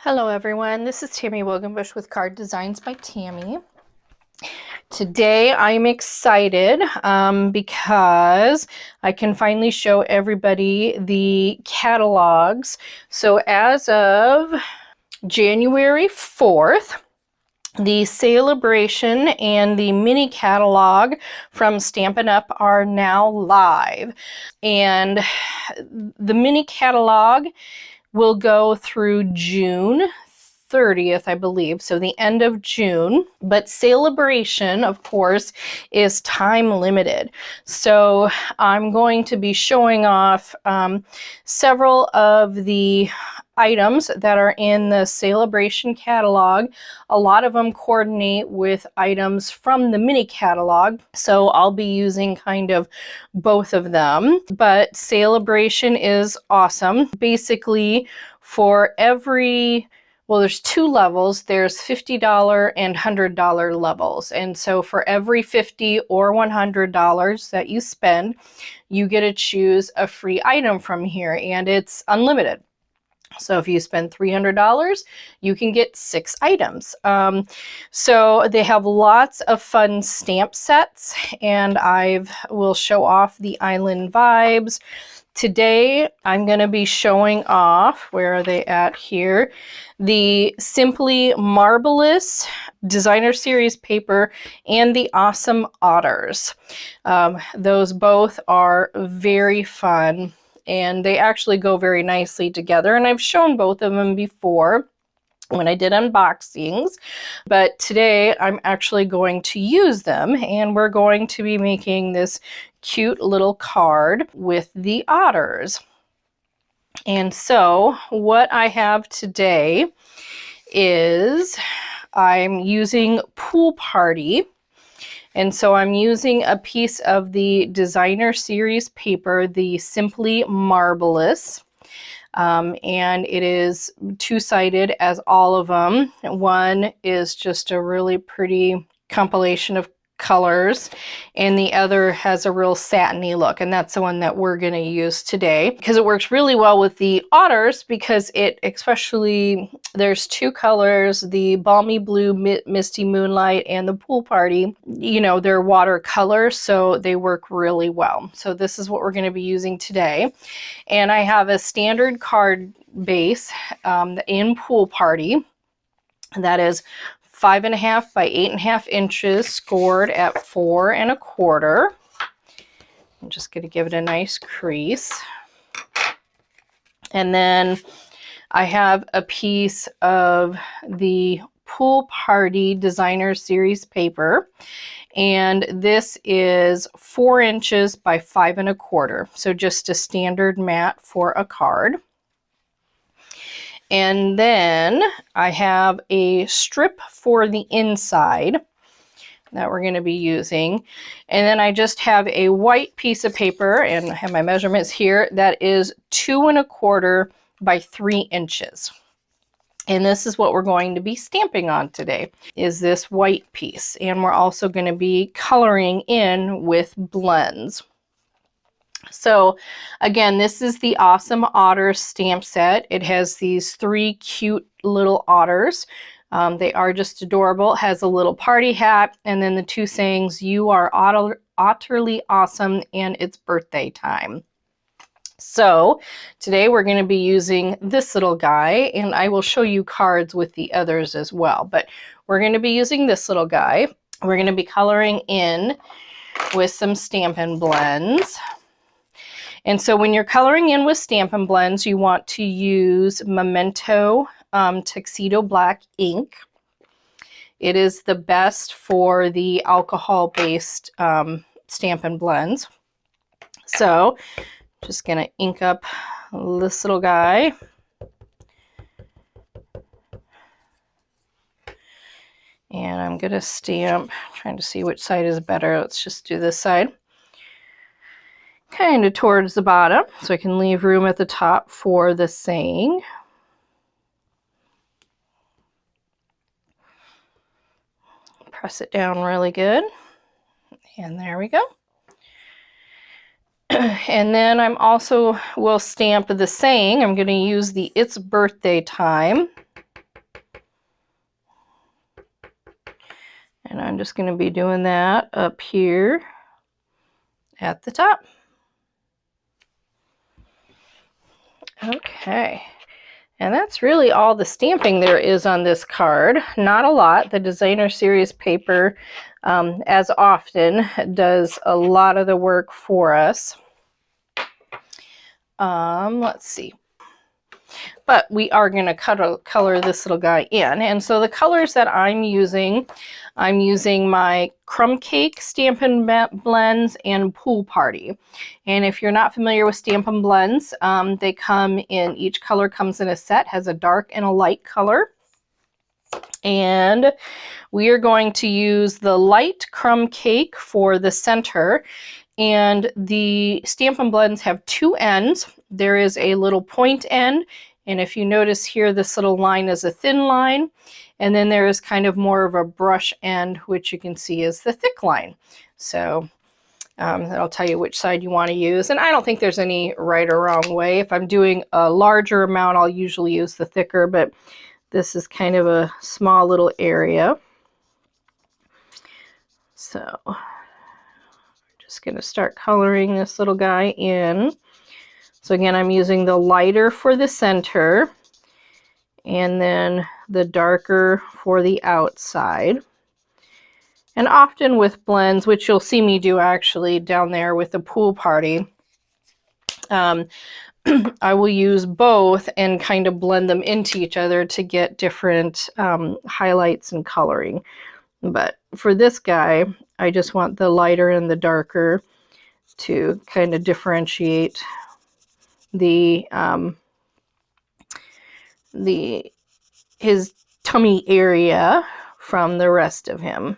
Hello everyone, this is Tammy Wogenbush with Card Designs by Tammy. Today I'm excited because I can finally show everybody the catalogs. So as of January 4th, the Sale-a-bration and the mini catalog from Stampin' Up! Are now live. And the mini catalog will go through June 30th, I believe, so the end of June. But Sale-a-bration, of course, is time limited. So I'm going to be showing off several of the items that are in the Sale-a-bration catalog. A lot of them coordinate with items from the mini catalog, so I'll be using kind of both of them. But Sale-a-bration is awesome. Basically, for every, well, there's two levels. There's $50 and $100 levels. And so for every $50 or $100 that you spend, you get to choose a free item from here, and it's unlimited. So if you spend $300, you can get 6 items. So they have lots of fun stamp sets, and I will show off the Island Vibes. Today, I'm going to be showing off, where are they at here, the Simply Marbleous Designer Series paper and the Awesome Otters. Those both are very fun, and they actually go very nicely together, and I've shown both of them before when I did unboxings, but today I'm actually going to use them, and we're going to be making this cute little card with the otters. And so what I have today is I'm using Pool Party. And so I'm using a piece of the Designer Series paper, the Simply Marbleous. And it is two-sided as all of them. One is just a really pretty compilation of colors, and the other has a real satiny look, and that's the one that we're going to use today because it works really well with the otters, because it especially, there's two colors, the Balmy Blue Misty Moonlight and the Pool Party. You know, they're watercolor, so they work really well. So this is what we're going to be using today. And I have a standard card base in Pool Party that is 5.5 by 8.5 inches, scored at 4 1/4. I'm just going to give it a nice crease. And then I have a piece of the Pool Party Designer Series paper, and this is 4 inches by 5 1/4. So just a standard mat for a card. And then I have a strip for the inside that we're going to be using. And then I just have a white piece of paper, and I have my measurements here, that is 2 1/4 by 3 inches. And this is what we're going to be stamping on today, is this white piece. And we're also going to be coloring in with blends. So again, this is the Awesome Otters stamp set. It has these 3 cute little otters. They are just adorable. It has a little party hat, and then the 2 sayings, "You are utterly awesome," and "It's birthday time." So today we're going to be using this little guy, and I will show you cards with the others as well. But we're going to be using this little guy. We're going to be coloring in with some Stampin' blends. And so when you're coloring in with Stampin' blends, you want to use Memento Tuxedo Black ink. It is the best for the alcohol-based Stampin' blends. So just going to ink up this little guy. And I'm going to stamp, trying to see which side is better. Let's just do this side. Kind of towards the bottom, so I can leave room at the top for the saying. Press it down really good, and there we go. And then I'm also will stamp the saying. I'm going to use the "It's Birthday Time." And I'm just going to be doing that up here at the top. Okay. And that's really all the stamping there is on this card. Not a lot. The designer series paper, as often, does a lot of the work for us. Let's see. But we are going to color this little guy in. And so the colors that I'm using my Crumb Cake, Stampin' Blends, and Pool Party. And if you're not familiar with Stampin' Blends, they come in, each color comes in a set, has a dark and a light color. And we are going to use the light Crumb Cake for the center. And the Stampin' Blends have two ends. There is a little point end, and if you notice here, this little line is a thin line, and then there is kind of more of a brush end, which you can see is the thick line. So that'll tell you which side you want to use, and I don't think there's any right or wrong way. If I'm doing a larger amount, I'll usually use the thicker, but this is kind of a small little area. So just going to start coloring this little guy in. So again, I'm using the lighter for the center and then the darker for the outside. And often with blends, which you'll see me do actually down there with the Pool Party, I will use both and kind of blend them into each other to get different highlights and coloring. But for this guy, I just want the lighter and the darker to kind of differentiate his tummy area from the rest of him.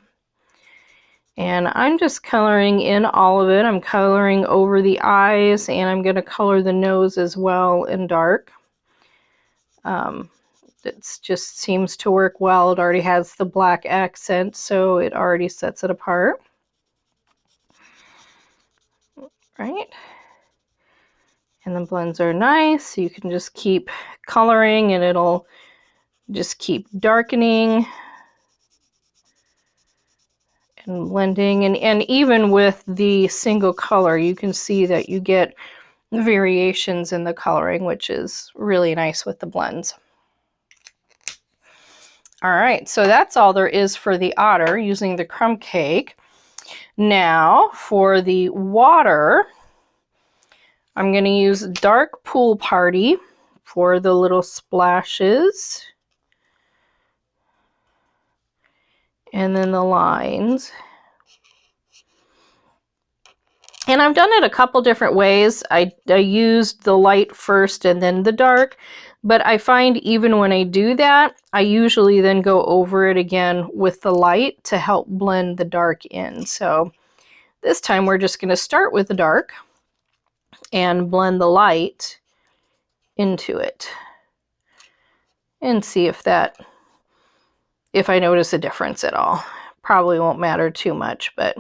And I'm just coloring in all of it. I'm coloring over the eyes, and I'm going to color the nose as well in dark. It just seems to work well. It already has the black accent, so it already sets it apart. Right? And the blends are nice, so you can just keep coloring and it'll just keep darkening and blending. And even with the single color, you can see that you get variations in the coloring, which is really nice with the blends. All right, so that's all there is for the otter using the Crumb Cake. Now for the water, I'm going to use dark Pool Party for the little splashes and then the lines. And I've done it a couple different ways. I used the light first and then the dark, but I find even when I do that, I usually then go over it again with the light to help blend the dark in. So this time we're just going to start with the dark and blend the light into it and see if I notice a difference at all. Probably won't matter too much, but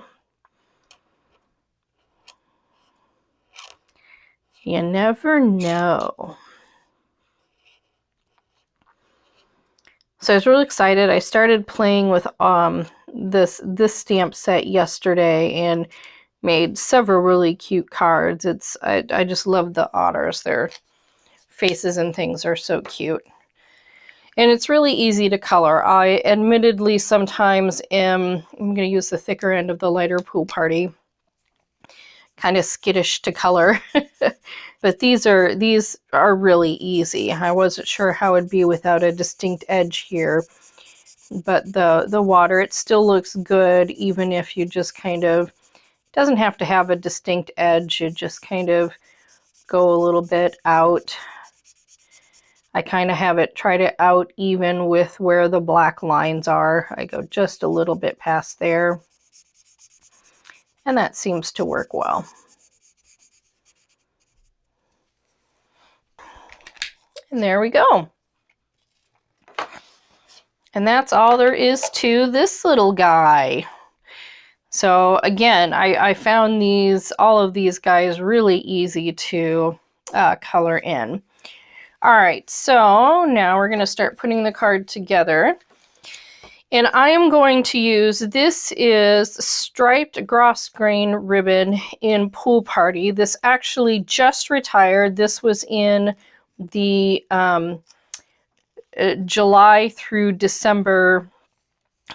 you never know. So I was really excited. I started playing with this stamp set yesterday and made several really cute cards. I just love the otters. Their faces and things are so cute. And it's really easy to color. I admittedly sometimes I'm going to use the thicker end of the lighter Pool Party. Kind of skittish to color. But these are really easy. I wasn't sure how it'd be without a distinct edge here. But the water, it still looks good even if you just kind of, doesn't have to have a distinct edge. You just kind of go a little bit out. I kind of have it try to out even with where the black lines are. I go just a little bit past there. And that seems to work well. And there we go. And that's all there is to this little guy. So again, I found all of these guys really easy to color in. All right, so now we're going to start putting the card together. And I am going to use, this is striped grosgrain ribbon in Pool Party. This actually just retired. This was in the July through December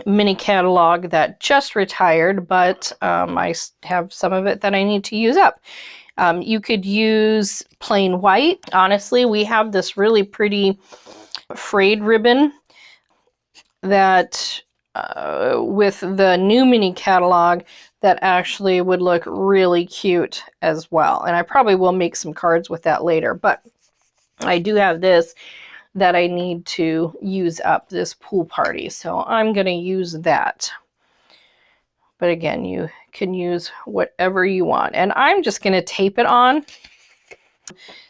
mini catalog that just retired, but I have some of it that I need to use up. You could use plain white. Honestly, we have this really pretty frayed ribbon that with the new mini catalog that actually would look really cute as well. And I probably will make some cards with that later, but I do have this that I need to use up, this Pool Party. So I'm going to use that. But again, you can use whatever you want. And I'm just going to tape it on.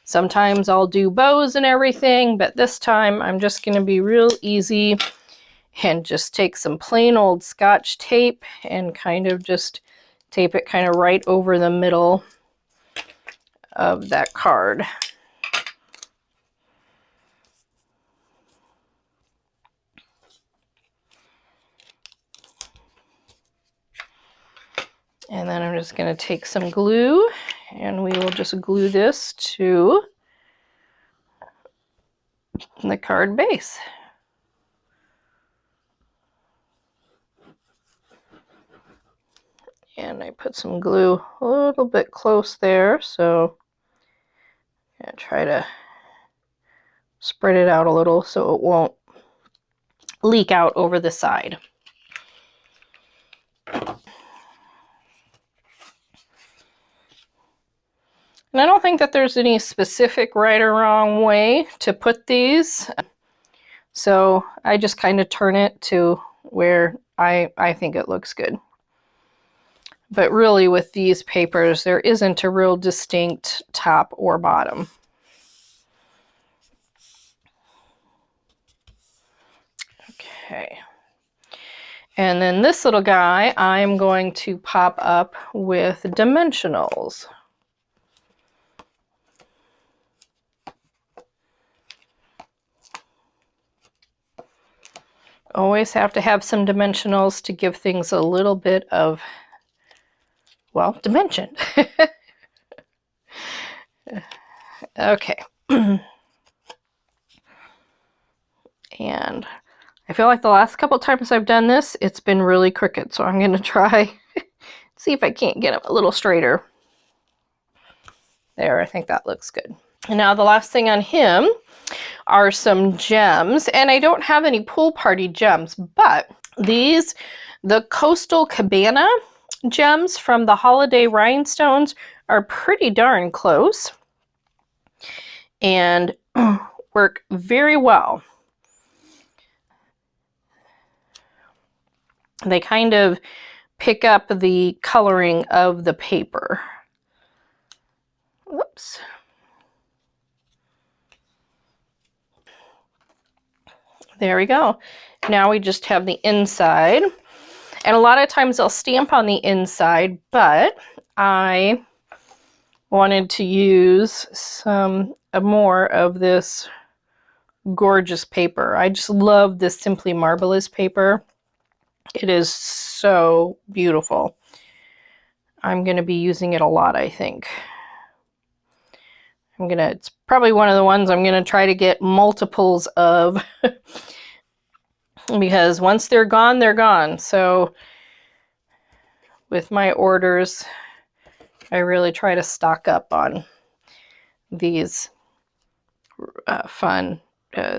Sometimes I'll do bows and everything, but this time I'm just going to be real easy and just take some plain old Scotch tape and kind of just tape it kind of right over the middle of that card. And then I'm just going to take some glue and we will just glue this to the card base. And I put some glue a little bit close there, so I'm going to try to spread it out a little so it won't leak out over the side. And I don't think that there's any specific right or wrong way to put these. So I just kind of turn it to where I think it looks good. But really with these papers, there isn't a real distinct top or bottom. Okay. And then this little guy, I'm going to pop up with dimensionals. Always have to have some dimensionals to give things a little bit of, well, dimension. Okay. And I feel like the last couple times I've done this, it's been really crooked. So I'm going to try, see if I can't get it a little straighter. There, I think that looks good. And now the last thing on him are some gems. And I don't have any Pool Party gems, but these, the Coastal Cabana gems from the Holiday Rhinestones, are pretty darn close and work very well. They kind of pick up the coloring of the paper. Whoops. There we go. Now we just have the inside. And a lot of times I'll stamp on the inside, but I wanted to use some more of this gorgeous paper. I just love this Simply Marbleous paper. It is so beautiful. I'm going to be using it a lot, I think. It's probably one of the ones I'm going to try to get multiples of because once they're gone, they're gone. So with my orders, I really try to stock up on these fun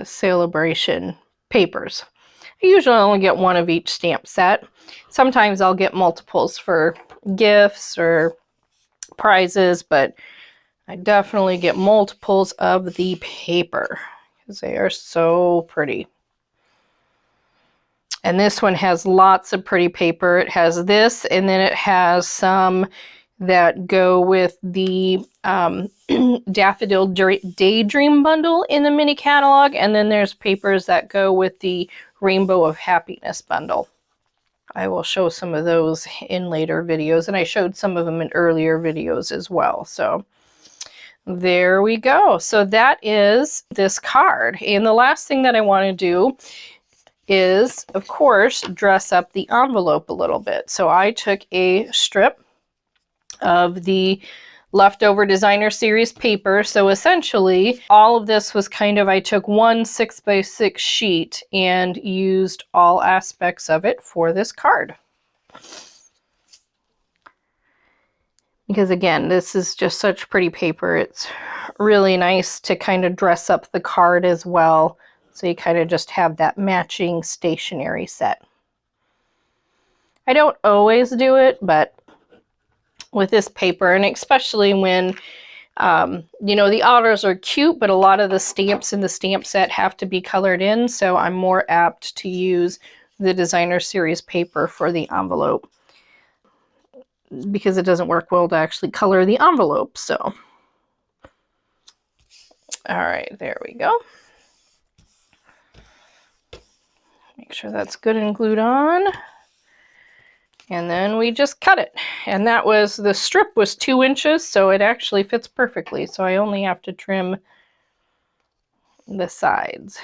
Sale-a-bration papers. I usually only get one of each stamp set. Sometimes I'll get multiples for gifts or prizes, but I definitely get multiples of the paper because they are so pretty. And this one has lots of pretty paper. It has this, and then it has some that go with the Daffodil Daydream bundle in the mini catalog, and then there's papers that go with the Rainbow of Happiness bundle. I will show some of those in later videos, and I showed some of them in earlier videos as well. So there we go. So that is this card. And the last thing that I want to do is, of course, dress up the envelope a little bit. So I took a strip of the leftover designer series paper. So essentially all of this was kind of, I took one 6x6 sheet and used all aspects of it for this card. Because again, this is just such pretty paper. It's really nice to kind of dress up the card as well. So you kind of just have that matching stationery set. I don't always do it, but with this paper, and especially when, you know, the otters are cute, but a lot of the stamps in the stamp set have to be colored in. So I'm more apt to use the designer series paper for the envelope, because it doesn't work well to actually color the envelope. So, all right, there we go. Make sure that's good and glued on. And then we just cut it. And that was, the strip was 2 inches, so it actually fits perfectly. So I only have to trim the sides,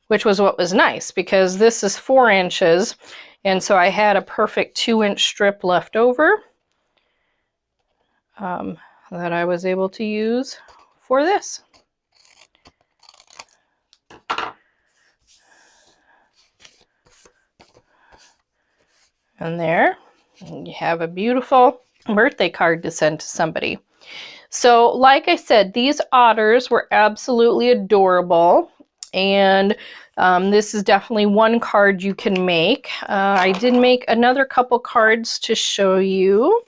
which was what was nice, because this is 4 inches. And so I had a perfect 2-inch strip left over that I was able to use for this. And there you have a beautiful birthday card to send to somebody. So like I said, these otters were absolutely adorable. And this is definitely one card you can make. I did make another couple cards to show you.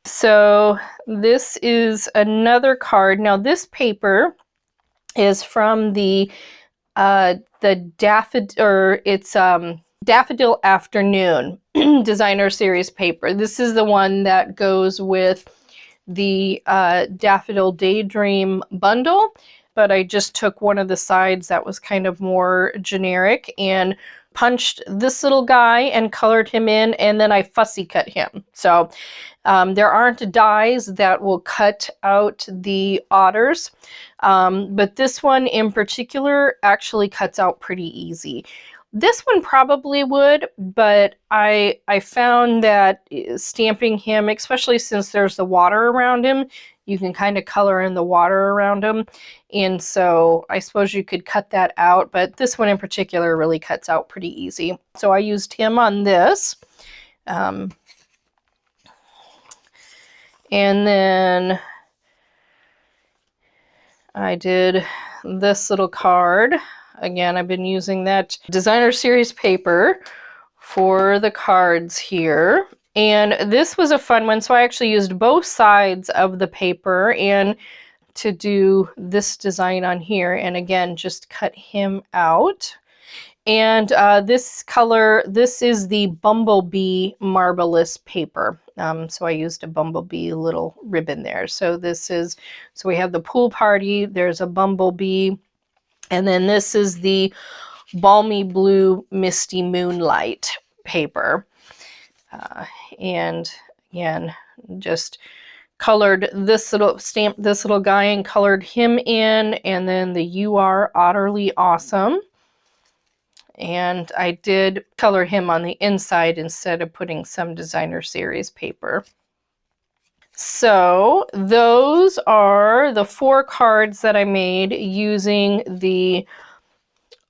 So this is another card. Now this paper is from the daffodil, or it's Daffodil Afternoon designer series paper. This is the one that goes with the Daffodil Daydream bundle, but I just took one of the sides that was kind of more generic and punched this little guy and colored him in, and then I fussy cut him. So there aren't dies that will cut out the otters, but this one in particular actually cuts out pretty easy. This one probably would, but I found that stamping him, especially since there's the water around him, you can kind of color in the water around him. And so I suppose you could cut that out, but this one in particular really cuts out pretty easy. So I used him on this. And then I did this little card. Again, I've been using that designer series paper for the cards here. And this was a fun one. So I actually used both sides of the paper and to do this design on here. And again, just cut him out. And this color, this is the Bumblebee Marbelous paper. So I used a bumblebee little ribbon there. So this is, so we have the pool party, there's a bumblebee, and then this is the Balmy Blue Misty Moonlight paper. And again, just colored this little, stamped this little guy and colored him in, and then the You Are Otterly Awesome. And I did color him on the inside instead of putting some designer series paper. So those are the 4 cards that I made using the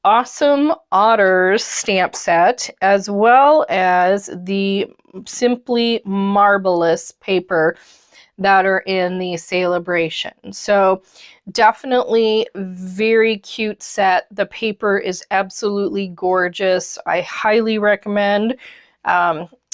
Awesome Otters stamp set, as well as the Simply Marbleous paper that are in the Sale-a-bration. So definitely very cute set. The paper is absolutely gorgeous. I highly recommend.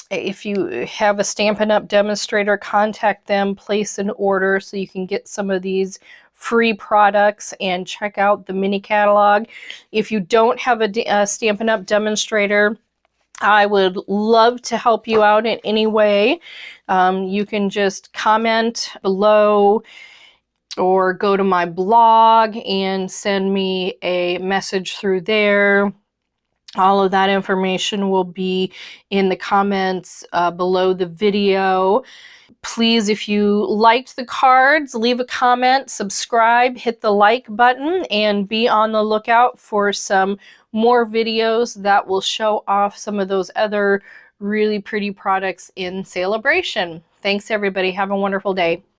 If you have a Stampin' Up! Demonstrator, contact them, place an order so you can get some of these free products and check out the mini catalog. If you don't have a Stampin' Up! Demonstrator, I would love to help you out in any way. You can just comment below or go to my blog and send me a message through there. All of that information will be in the comments below the video. Please, if you liked the cards, leave a comment, subscribe, hit the like button, and be on the lookout for some more videos that will show off some of those other really pretty products in Sale-a-bration. Thanks everybody. Have a wonderful day.